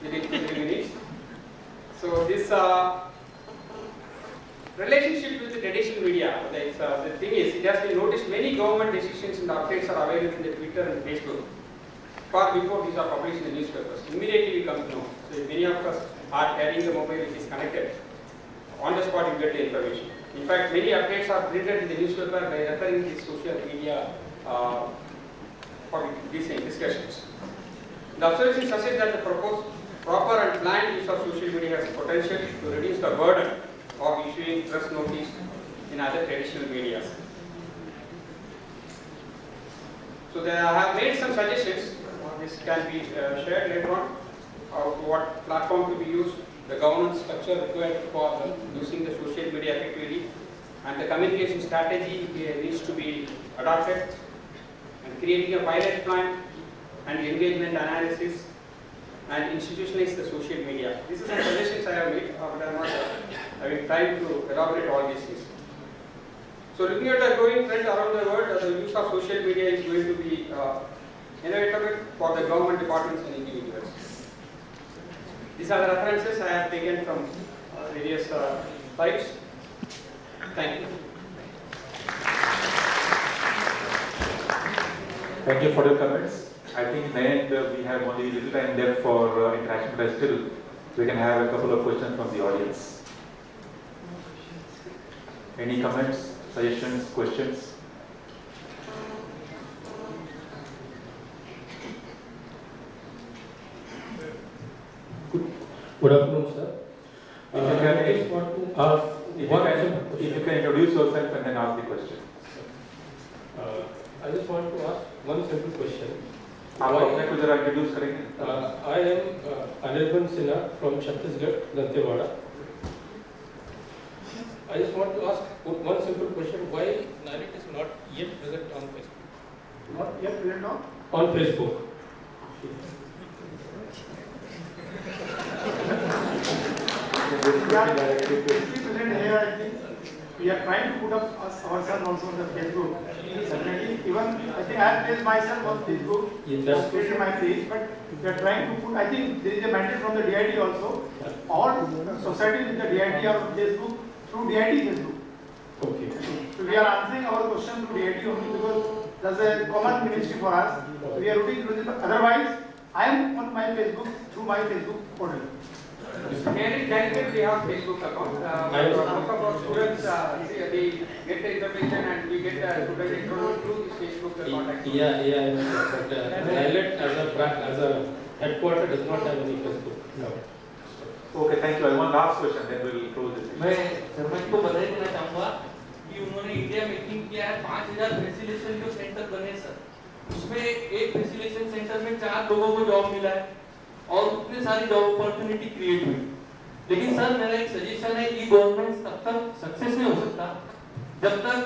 within 2-3 minutes. So this relationship with the traditional media, the thing is, it has been noticed many government decisions and updates are available in the Twitter and Facebook far before these are published in the newspapers. Immediately we come to know. So if many of us are carrying the mobile which is connected, on the spot you get the information. In fact, many updates are printed in the newspaper by referring to social media for these discussions. The observation suggests that the proposed proper and planned use of social media has potential to reduce the burden of issuing press notice in other traditional media. So I have made some suggestions. This can be shared later on. What platform to be used, the governance structure required for using the social media effectively, and the communication strategy needs to be adopted, and creating a pilot plan and engagement analysis, and institutionalize the social media. These are some suggestions I have made, but I am not having time to elaborate all these things. So looking at the growing trend around the world, the use of social media is going to be inevitable for the government departments and individuals. These are the references I have taken from various sites. Thank you. Thank you for your comments. I think in the end we have only little time left for interaction, but still we can have a couple of questions from the audience. Any comments, suggestions, questions? Good afternoon, sir. If you can introduce yourself and then ask the question. I just want to ask one simple question. आप अपने को जरा introduce करेंगे? I am Anirban Sinha from Chhattisgarh, Dantewada. I just want to ask one simple question. Why NARIC is not yet present on Facebook? Not yet present on? On Facebook. We are trying to put up ourselves also on the Facebook. Certainly, even I think I have placed myself on Facebook. Yes, created my page, but we are trying to put. I think there is a mandate from the DIT also. All societies with the DIT are on Facebook through DIT Facebook. Okay. So we are answering our question through DIT only because that's a common ministry for us. So we are routing through it. Otherwise, I am on my Facebook through my Facebook portal. Many we have Facebook account. Most of our students, they get the information and we get the student introduced through this Facebook contact. Yeah. But NILET as a headquarter does not have any Facebook. No. Okay, thank you. One last question, then we will close this. मैं सरपंच को बधाई देना चाहूँगा कि उन्होंने India meeting किया है 5000 facilitation जो सेंटर बने सर, उसमें एक फैसिलिटेशन सेंटर में 4 लोगों को जॉब मिला है और उतनी सारी जॉब अपॉर्चुनिटी क्रिएट हुई। लेकिन सर मेरा एक सजेशन है कि गवर्नमेंट तब तक सक्सेस नहीं हो सकता जब तक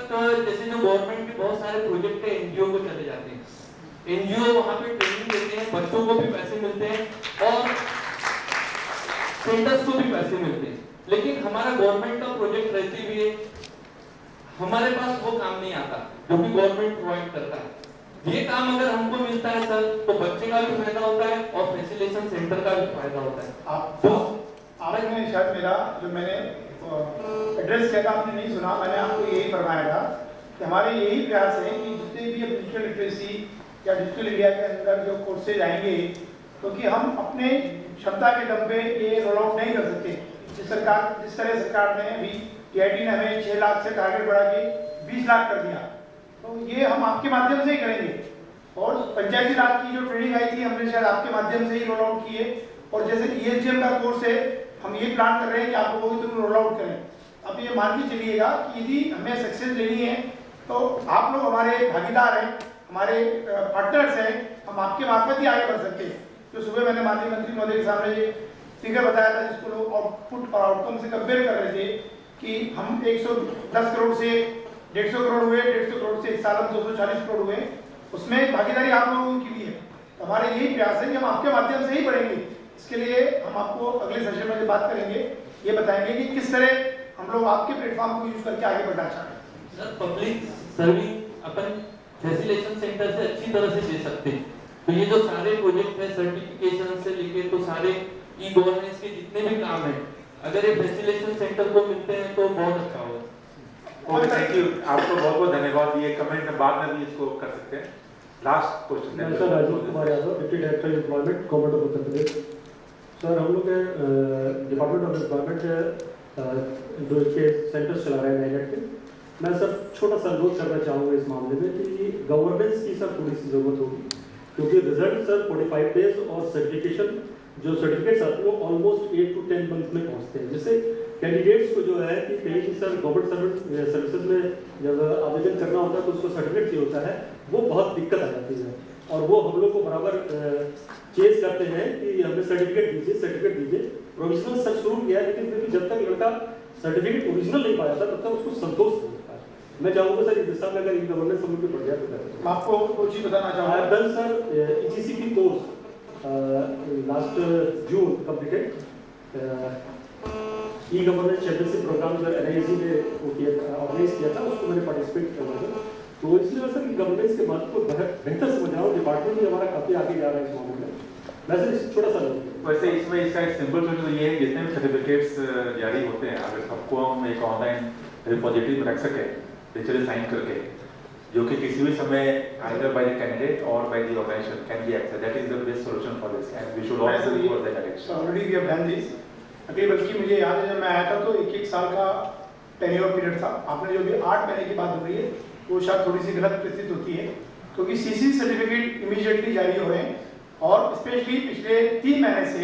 जैसे जो गवर्नमेंट के बहुत सारे प्रोजेक्ट है एनजीओ को चले जाते हैं। एनजीओ वहाँ पे ट्रेनिंग देते हैं, बच्चों को भी पैसे मिलते हैं और सेंटर्स को भी पैसे मिलते हैं, लेकिन हमारा गवर्नमेंट का प्रोजेक्ट रहती भी है, हमारे पास वो काम नहीं आता जो कि गवर्नमेंट प्रोवाइड करता है। ये काम अगर हमको मिलता है सर तो बच्चे का भी फायदा होता है और फैसिलिटेशन सेंटर का भी फायदा होता है। आपने शायद मेरा जो मैंने एड्रेस किया था आपने नहीं सुना, मैंने आपको यही फरमाया था कि हमारे यही प्रयास है कि जितने भी डिजिटल लिटरेसी या डिजिटल इंडिया के अंदर जो कोर्सेज आएंगे, क्योंकि हम अपने क्षमता के दम पे ये रोल आउट नहीं कर सकते। जिस तरह सरकार ने अभी DIT ने हमें 6 लाख से टारगेट बढ़ा के 20 लाख कर दिया, तो ये हम आपके माध्यम से ही करेंगे। और पंचायती राज की जो ट्रेनिंग आई थी हमने शायद आपके माध्यम से ही रोल आउट की है। और जैसे ESDM का कोर्स है, हम ये प्लान कर रहे हैं कि आप लोगों के थ्रू रोल आउट करें। अब ये मान के चलिएगा कि यदि हमें सक्सेस लेनी है तो आप लोग हमारे भागीदार हैं, हमारे पार्टनर्स हैं, हम आपके मार्फत ही आगे बढ़ सकते हैं। जो सुबह मैंने माननीय मंत्री महोदय के सामने ये फिगर बताया था जिसको लोग आउटपुट और आउटकम से कंपेयर कर रहे थे कि हम 110 करोड़ से 150 करोड़ हुए, 150 करोड़ से इस साल हम 240 करोड़ हुए, उसमें भागीदारी आप लोगों की भी है। तो हमारे यही प्रयास है कि हम आपके माध्यम से ही बढ़ेंगे। इसके लिए हम आपको अगले सेशन में बात करेंगे, ये बताएंगे कि किस तरह हम लोग आपके प्लेटफॉर्म को यूज करके आगे बढ़ना चाहते हैं। सर पब्लिक सर्विंग अपन फैसिलिटेशन सेंटर से अच्छी तरह से दे सकते हैं। तो ये जो सारे प्रोजेक्ट है सर्टिफिकेशन से लेके तो सारे ई गवर्नेंस के जितने भी काम हैं, अगर ये फैसिलिटेशन सेंटर को मिलते हैं तो बहुत अच्छा होगा। ओके, थैंक यू, आपको बहुत बहुत धन्यवाद। ये कमेंट बाद में भी इसको कर सकते हैं। Last question sir, Rajeev Kumar Yadav, deputy director employment, government of Uttar Pradesh. Sir, हम लोग डिपार्टमेंट ऑफ एम्प्लॉयमेंट जो इसके सेंटर्स चला रहे हैं NILET के, मैं सर छोटा सा अनुरोध करना चाहूँगा इस मामले में कि गवर्नेंस की सर थोड़ी सी जरूरत होगी, क्योंकि रिजल्ट सर 45 डेज और सर्टिफिकेशन जो सर्टिफिकेट्स आते हैं वो ऑलमोस्ट 8 to 10 मंथ में पहुँचते हैं, जिससे कैंडिडेट्स को जो है कि कहीं भी सर गवर्नमेंट सर्विसेज में जब आवेदन करना होता है तो उसको सर्टिफिकेट चाहिए होता है, वो बहुत दिक्कत आ जाती है। और वो हम लोग को बराबर चेज करते हैं कि हमें सर्टिफिकेट दीजिए। प्रोविजनल सर शुरू किया है, लेकिन फिर भी जब तक लड़का सर्टिफिकेट ओरिजिनल नहीं पाया था तब तक उसको संतोष नहीं होता है। मैं चाहूँगा सर इस दिशा में अगर ई गवर्नेंस हम लोग के बढ़ जाए तो आपको कुछ चीज बताना चाहूँगा। Done sir EGCP course last June completed, E governance championship program जो NISE ने ऑर्गेनाइज किया था, उसको मैंने पार्टिसिपेट करवाया था। तो इसलिए मैं सर गवर्नेंस के महत्व को बेहतर समझ रहा हूँ। डिपार्टमेंट भी हमारा काफ़ी आगे जा रहा है इस मामले में। वैसे छोटा सा वैसे इसमें इसका एक सिंपल सोल्यूशन तो ये है, जितने भी सर्टिफिकेट्स जारी होते हैं अगर सबको हम एक ऑनलाइन रिपोजिटरी में रख सके डिजिटली साइन करके, जो कि किसी भी समय either by the candidate or by the organization can be accessed, that is the best solution for this and we should also go for that direction. Already we have done this. अगली बल्कि मुझे याद है जब मैं आया था तो एक साल का टेन्योर पीरियड था। आपने जो भी 8 महीने की बात हो रही है वो शायद थोड़ी सी गलत प्रतीत होती है, क्योंकि CC सर्टिफिकेट इमीडिएटली जारी हो रहे हैं और स्पेशली पिछले 3 महीने से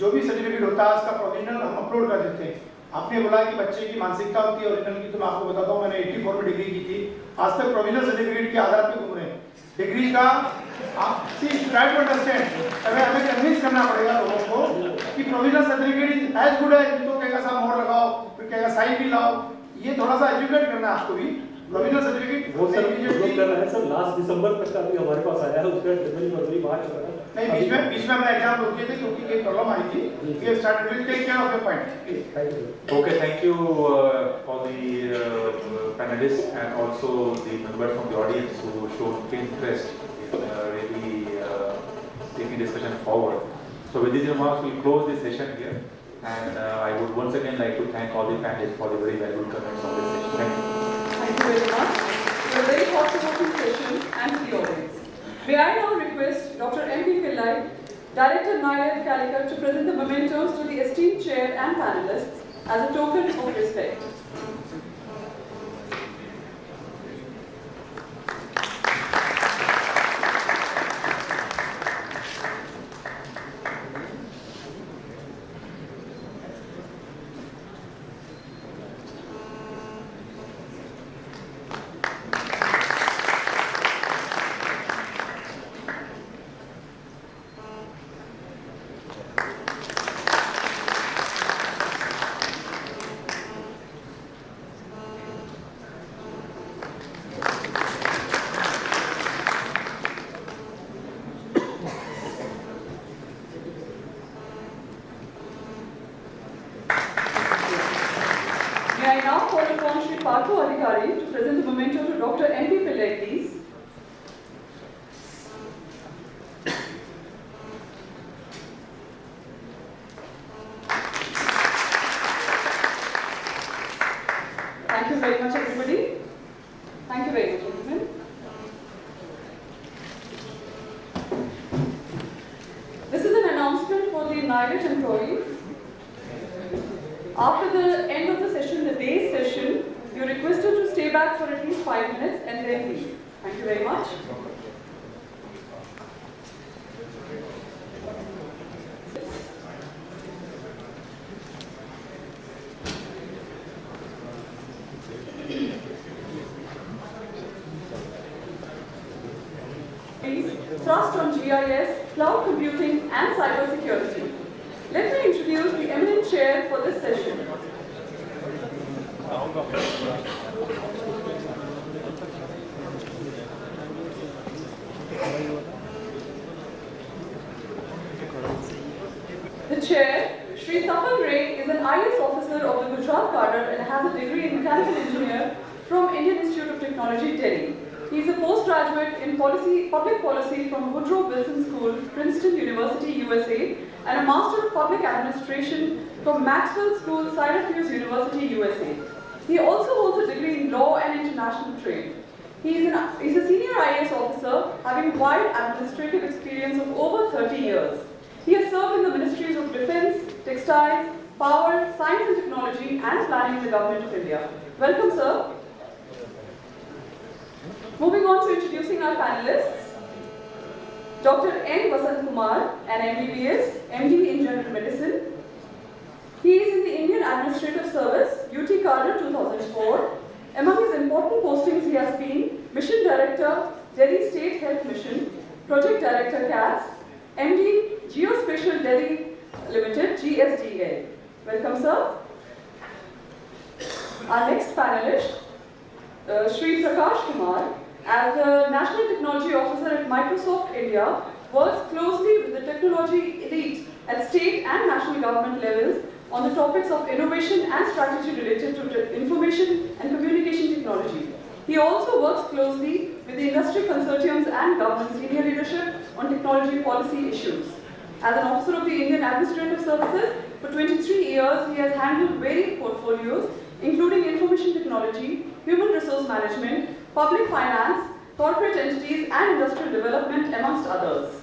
जो भी सर्टिफिकेट होता है उसका प्रोविजनल हम अपलोड कर देते हैं। आपने बोला कि बच्चे की मानसिकता होती है ओरिजिनल की, तो मैं आपको बताता हूँ मैंने 84 में डिग्री की थी, आज तक प्रोविजनल सर्टिफिकेट के आधार पर घूम रहे हैं। डिग्री का आप ट्राई टू अंडरस्टैंड, हमें कन्विंस करना पड़ेगा लोगों को कि provisional certificate is as good as, तो कहेगा साहब मोहर लगाओ, फिर कहेगा साइन भी लाओ, ये थोड़ा सा एजुकेट करना है आपको भी। प्रोविजनल सर्टिफिकेट वो सर हम कर रहे हैं सर, लास्ट दिसंबर तक का अभी हमारे पास आया है, उसका जनवरी फरवरी मार्च नहीं, बीच में हमने एग्जाम रोक दिए थे क्योंकि एक प्रॉब्लम आई थी। We have started will take care of your point. Okay, thank you all the panelists and also the members from the audience who showed interest in really taking discussion forward. So with these remarks, we'll close this session here, and I would once again like to thank all the panelists for the very valuable comments on this session. Thank you. Thank you very much. It was a very thought-provoking session and to the audience. May I now request Dr. M.P. Pillai, Director NILET Calicut, to present the mementos to the esteemed chair and panelists as a token of respect. May I now call upon Shri Parthu Adhikari to present the memento to Dr. M.P. Pillai, please. Thank you very much, everybody. Thank you very much, gentlemen. This is an announcement for the NILET employees. After the end of the session, the day's session, you're requested to stay back for at least 5 minutes and then leave. Thank you very much. Thrust on GIS, cloud computing and cyber security. Let me introduce the eminent chair for this session. The chair, Shri Tapal Ray, is an IS officer of the Gujarat cadre and has a degree in mechanical engineer from Indian Institute of Technology, Delhi. He is a postgraduate in public policy from Woodrow Wilson School, Princeton University, USA, and a Master of Public Administration from Maxwell School, Syracuse University, USA. He also holds a degree in Law and International Trade. He is a senior IAS officer having wide administrative experience of over 30 years. He has served in the Ministries of Defence, Textiles, Power, Science and Technology and Planning in the Government of India. Welcome, sir. Moving on to introducing our panelists. Dr. N. Vasant Kumar, an MBBS, MD in General Medicine. He is in the Indian Administrative Service, UT Cadre 2004. Among his important postings, he has been Mission Director, Delhi State Health Mission, Project Director, CATS, MD, Geospatial Delhi Limited, GSDL. Welcome, sir. Our next panelist, Shri Prakash Kumar, as the National Technology Officer at Microsoft India, works closely with the technology elite at state and national government levels on the topics of innovation and strategy related to information and communication technology. He also works closely with the industry consortiums and government senior leadership on technology policy issues. As an officer of the Indian Administrative Services, for 23 years he has handled varied portfolios including information technology, human resource management, public finance, corporate entities and industrial development amongst others.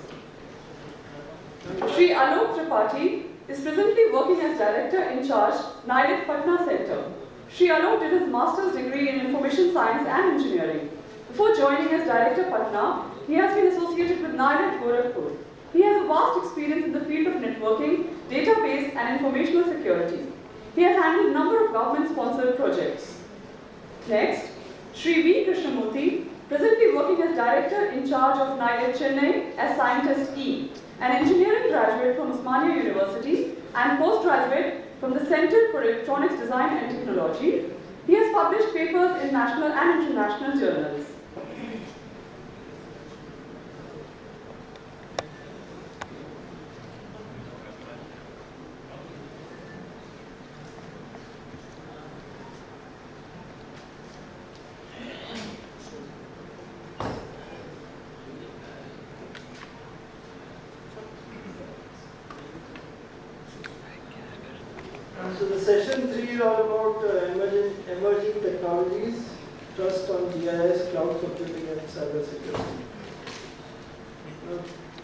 Shri Alok Tripathi is presently working as Director in Charge, NILET Patna Center. Shri Alok did his Master's degree in Information Science and Engineering. Before joining as Director Patna, he has been associated with NILET Gorakhpur. He has a vast experience in the field of networking, database and informational security. He has handled a number of government-sponsored projects. Next, Shri V. Krishnamurthy, presently working as Director in Charge of NILET Chennai as Scientist E, an engineering graduate from Osmania University and postgraduate from the Center for Electronics Design and Technology. He has published papers in national and international journals. So the session 3 is all about emerging technologies, trust on GIS, cloud computing and cyber security.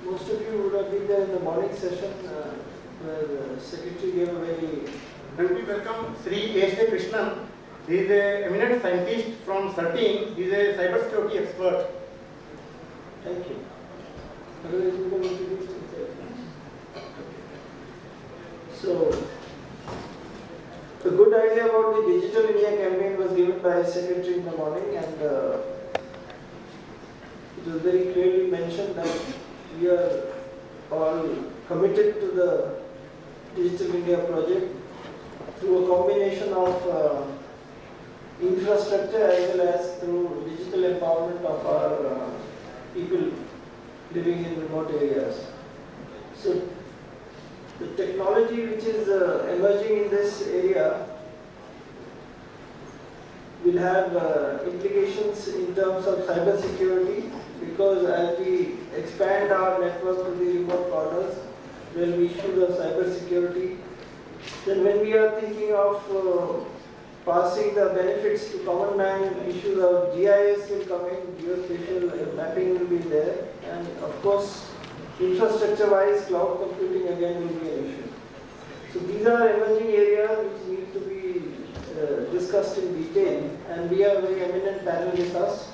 Most of you would have been there in the morning session where the Secretary gave a very... Let me welcome Sri S. Krishnan. He is an eminent scientist from CERTIN. He is a cybersecurity expert. Thank you. Otherwise you can introduce yourself. So, a good idea about the Digital India campaign was given by Secretary in the morning, and it was very clearly mentioned that we are all committed to the Digital India project through a combination of infrastructure as well as through digital empowerment of our people living in remote areas. So, the technology which is emerging in this area will have implications in terms of cyber security, because as we expand our network to the remote corners, there will be issues of cyber security. Then when we are thinking of passing the benefits to common man, issues of GIS will come in, geospatial mapping will be there, and of course infrastructure-wise, cloud computing again will be an issue. So these are emerging areas which need to be discussed in detail, and we have a very eminent panel with us.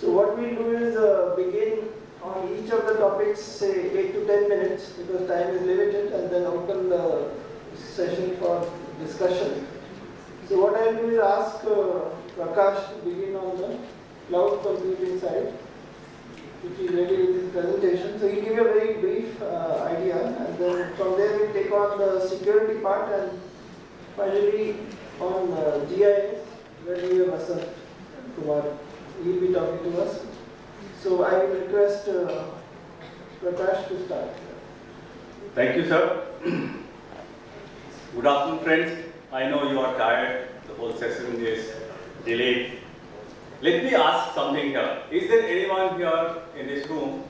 So what we'll do is begin on each of the topics, say 8 to 10 minutes, because time is limited, and then open the session for discussion. So what I'll do is ask Prakash to begin on the cloud computing side, which is ready with his presentation. So he'll give you a very brief idea, and then from there we'll take on the security part, and finally on GIS, where we have Vasant Kumar. He'll be talking to us. So I will request Prakash to start. Thank you, sir. Good afternoon, friends. I know you are tired. The whole session is delayed. Let me ask something here. Is there anyone here in this room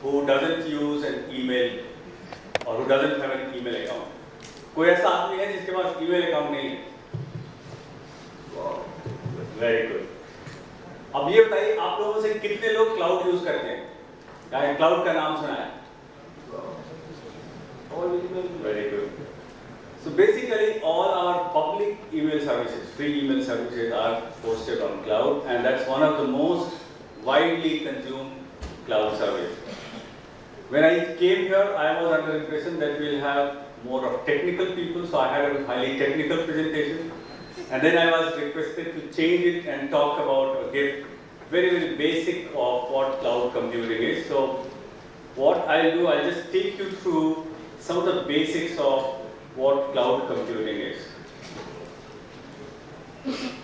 who doesn't use an email or who doesn't have an email account? कोई ऐसा आदमी है जिसके पास email account नहीं है? Very good. अब ये बताइए आप लोगों से कितने लोग क्लाउड यूज करते हैं? क्या क्लाउड का नाम सुना है? Very good. So basically all our public email services, free email services are hosted on cloud, and that's one of the most widely consumed cloud service. When I came here, I was under the impression that we'll have more of technical people, so I had a highly technical presentation. And then I was requested to change it and talk about, give very basic of what cloud computing is. So what I'll do, I'll just take you through some of the basics of what cloud computing is.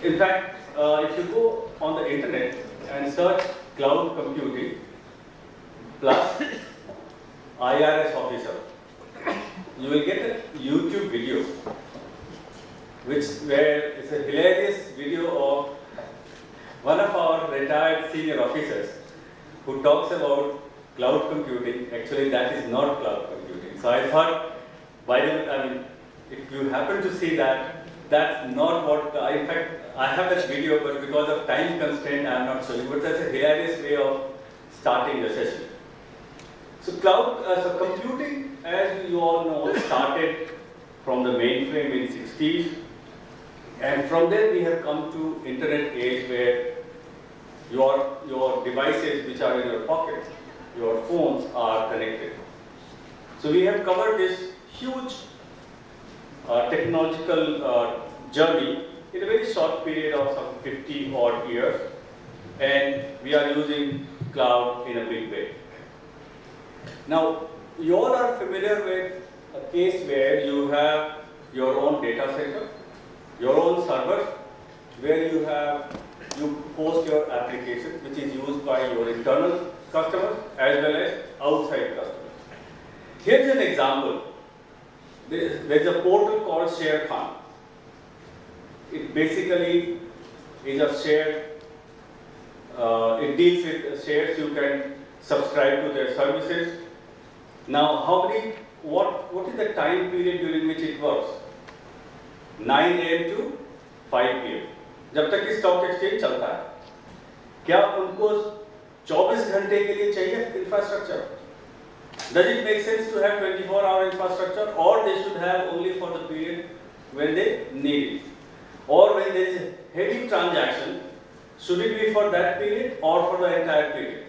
In fact, if you go on the internet and search cloud computing plus IRS officer, you will get a YouTube video where it's a hilarious video of one of our retired senior officers who talks about cloud computing. Actually, that is not cloud computing. So I thought, if you happen to see that, that's not what, in fact, I have that video, but because of time constraint, I am not showing. But that's a hilarious way of starting the session. So so computing, as you all know, started from the mainframe in 60s. And from there, we have come to internet age where your devices which are in your pocket, your phones are connected. So we have covered this huge technological journey in a very short period of some 50 odd years, and we are using cloud in a big way. Now, you all are familiar with a case where you have your own data center, your own server, where you host your application, which is used by your internal customers as well as outside customers. Here's an example. There's a portal called ShareKhan. It basically is a share. It deals with shares. You can subscribe to their services. Now, what is the time period during which it works? 9 AM to 5 PM. जब तक कि stock exchange चलता है, क्या उनको 24 घंटे के लिए चाहिए infrastructure? Does it make sense to have 24-hour infrastructure, or they should have only for the period when they need it? Or when there is a heavy transaction, should it be for that period or for the entire period?